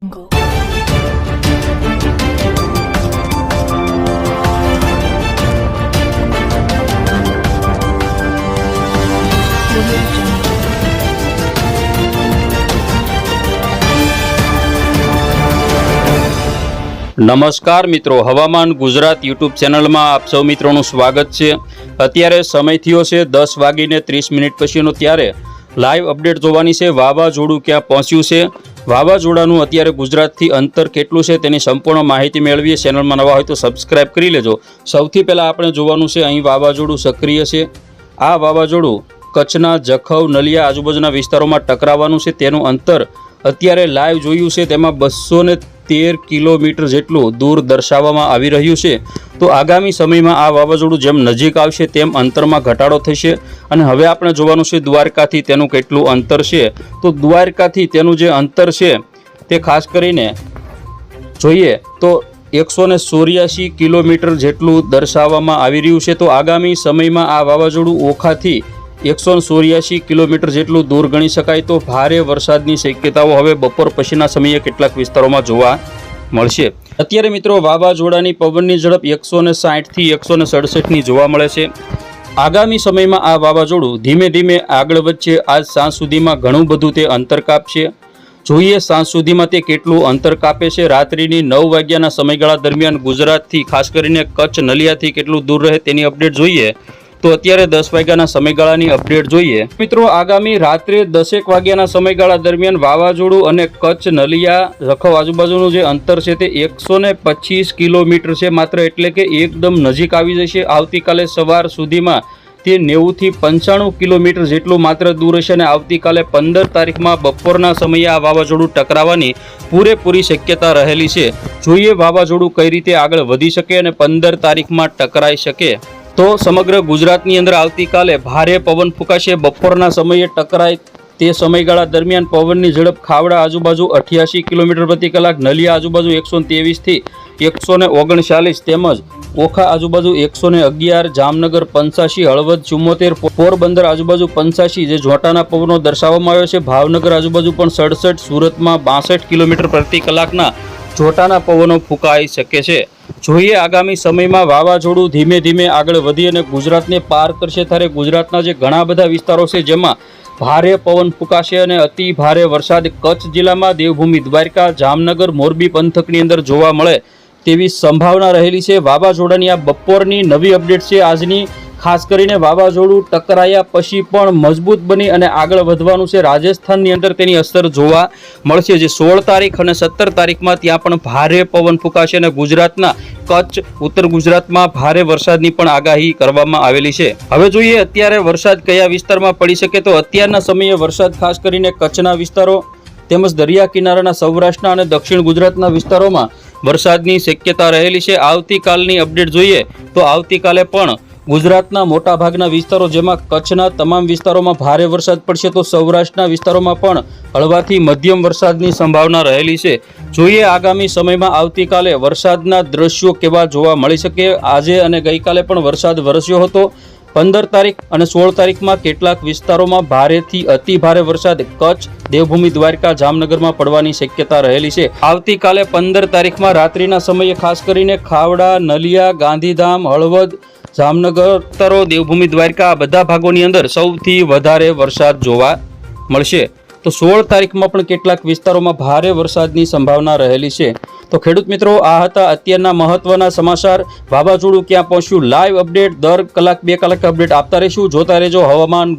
Jungle. નમસ્કાર મિત્રો, હવામાન ગુજરાત યુટ્યુબ ચેનલમાં આપ સૌ મિત્રોનું સ્વાગત છે। અત્યારે સમય થયો છે 10:30 પછીનો, ત્યારે લાઈવ અપડેટ જોવાની છે વાવાઝોડું ક્યાં પહોંચ્યું છે, વાવાઝોડાનું અત્યારે ગુજરાતથી અંતર કેટલું છે તેની સંપૂર્ણ માહિતી મેળવીએ। ચેનલમાં નવા હોય તો સબસ્ક્રાઇબ કરી લેજો। સૌથી પહેલાં આપણે જોવાનું છે અહીં વાવાઝોડું સક્રિય છે। આ વાવાઝોડું કચ્છના જખૌ નલિયા આજુબાજુના વિસ્તારોમાં ટકરાવવાનું છે। તેનું અંતર અત્યારે લાઈવ જોયું છે તેમાં 213 કિલોમીટર જેટલું દૂર દર્શાવવામાં આવી રહ્યું છે। તો આગામી સમયમાં આ વાવાઝોડું જેમ નજીક આવશે તેમ અંતરમાં ઘટાડો થશે અને હવે આપણે જોવાનું છે દ્વારકાથી તેનું કેટલું અંતર છે। તો દ્વારકાથી તેનું જે અંતર છે તે ખાસ કરીને જોઈએ તો 184 કિલોમીટર જેટલું દર્શાવવામાં આવી રહ્યું છે। તો આગામી સમયમાં આ વાવાઝોડું ઓખાથી 184 કિલોમીટર જેટલું દૂર ગણી શકાય। તો ભારે વરસાદની શક્યતાઓ હવે બપોર પછીના સમયે કેટલાક વિસ્તારોમાં જોવા મળશે। અત્યારે મિત્રો વાવાઝોડાની પવનની ઝડપ 160 થી 167ની જોવા મળે છે। આગામી સમયમાં આ વાવાઝોડું ધીમે ધીમે આગળ વધશે। આજ સાંજ સુધીમાં ઘણું બધું તે અંતર કાપશે। જોઈએ સાંજ સુધીમાં તે કેટલું અંતર કાપે છે। રાત્રિની 9 વાગ્યાના સમયગાળા દરમિયાન ગુજરાતથી ખાસ કરીને કચ્છ નલિયાથી કેટલું દૂર રહે તેની અપડેટ જોઈએ તો અત્યારે 10 વાગ્યાના સમયગાળાની અપડેટ જોઈએ મિત્રો। આગામી રાત્રે 10 વાગ્યાના સમયગાળા દરમિયાન વાવાઝોડું અને કચ્છ નલિયા જખૌ આજુબાજુનું જે અંતર છે તે 125 કિલોમીટર છે માત્ર, એટલે કે એકદમ નજીક આવી જશે। આવતીકાલે સવાર સુધીમાં તે 90 થી 95 કિલોમીટર જેટલું માત્ર દૂર હશે અને આવતીકાલે 15 તારીખમાં બપોરના સમયે આ વાવાઝોડું ટકરાવવાની પૂરેપૂરી શક્યતા રહેલી છે। જોઈએ વાવાઝોડું કઈ રીતે આગળ વધી શકે અને 15 તારીખમાં ટકરાઈ શકે। તો સમગ્ર ગુજરાતની અંદર આવતીકાલે ભારે પવન ફૂંકાશે। બપોરના સમયે ટકરાય તે સમયગાળા દરમિયાન પવનની ઝડપ ખાવડા આજુબાજુ 88 કિલોમીટર પ્રતિ કલાક, નલિયા આજુબાજુ 123 થી 139 તેમજ ઓખા આજુબાજુ 111, જામનગર 85, હળવદ 74, પોરબંદર આજુબાજુ 85 જે જોટાના પવનો દર્શાવવામાં આવ્યો છે। ભાવનગર આજુબાજુ પણ 67, સુરતમાં 62 કિલોમીટર પ્રતિ કલાકના જોટાના પવનો ફૂંકાઈ શકે છે। જોઈએ આગામી સમયમાં વાવાઝોડું ધીમે ધીમે આગળ વધી અને ગુજરાતને પાર કરશે ત્યારે ગુજરાતના જે ઘણા બધા વિસ્તારો છે જેમાં ભારે પવન ફૂંકાશે અને અતિ ભારે વરસાદ કચ્છ જિલ્લામાં દેવભૂમિ દ્વારકા, જામનગર, મોરબી પંથકની અંદર જોવા મળે તેવી સંભાવના રહેલી છે। વાવાઝોડાની આ બપોરની નવી અપડેટ છે આજની। ખાસ કરીને વાવાઝોડું ટકરાયા પછી પણ મજબૂત બની અને આગળ વધવાનું છે। રાજસ્થાનની અંદર તેની અસર જોવા મળશે જે 16 તારીખ અને 17 તારીખમાં ત્યાં પણ ભારે પવન ફૂંકાશે અને ગુજરાતના કચ્છ, ઉત્તર ગુજરાતમાં ભારે વરસાદની પણ આગાહી કરવામાં આવેલી છે। હવે જોઈએ અત્યારે વરસાદ કયા વિસ્તારમાં પડી શકે। તો અત્યારના સમયે વરસાદ ખાસ કરીને કચ્છના વિસ્તારો તેમજ દરિયા કિનારાના સૌરાષ્ટ્રના અને દક્ષિણ ગુજરાતના વિસ્તારોમાં વરસાદની શક્યતા રહેલી છે। આવતીકાલની અપડેટ જોઈએ તો આવતીકાલે પણ ગુજરાતના મોટાભાગના વિસ્તારો જેમાં કચ્છના તમામ વિસ્તારોમાં ભારે વરસાદ પડશે તો સૌરાષ્ટ્રના વિસ્તારોમાં પણ હળવાથી મધ્યમ વરસાદની સંભાવના રહેલી છે। જોઈએ આગામી સમયમાં આવતીકાલે વરસાદના દ્રશ્યો કેવા જોવા મળી શકે। આજે અને ગઈકાલે પણ વરસાદ વરસ્યો હતો। 15 તારીખ અને 16 તારીખમાં કેટલાક વિસ્તારોમાં ભારેથી અતિ ભારે વરસાદ કચ્છ, દેવભૂમિ દ્વારકા, જામનગરમાં પડવાની શક્યતા રહેલી છે। આવતીકાલે 15 તારીખમાં રાત્રિના સમયે ખાસ કરીને ખાવડા, નલિયા, ગાંધીધામ, હળવદ, જામનગર, તરો, દેવભૂમિ દ્વારકા આ બધા ભાગોની અંદર સૌથી વધારે વરસાદ જોવા મળશે। તો 16 તારીખમાં પણ કેટલાક વિસ્તારોમાં ભારે વરસાદની સંભાવના રહેલી છે। તો ખેડૂત મિત્રો, આ હતા અત્યારના મહત્વના સમાચાર। વાવાઝોડું ક્યાં પહોંચ્યું લાઈવ અપડેટ દર કલાક 2 કલાક અપડેટ આપતા રહીશું। જોતા રહેજો હવામાન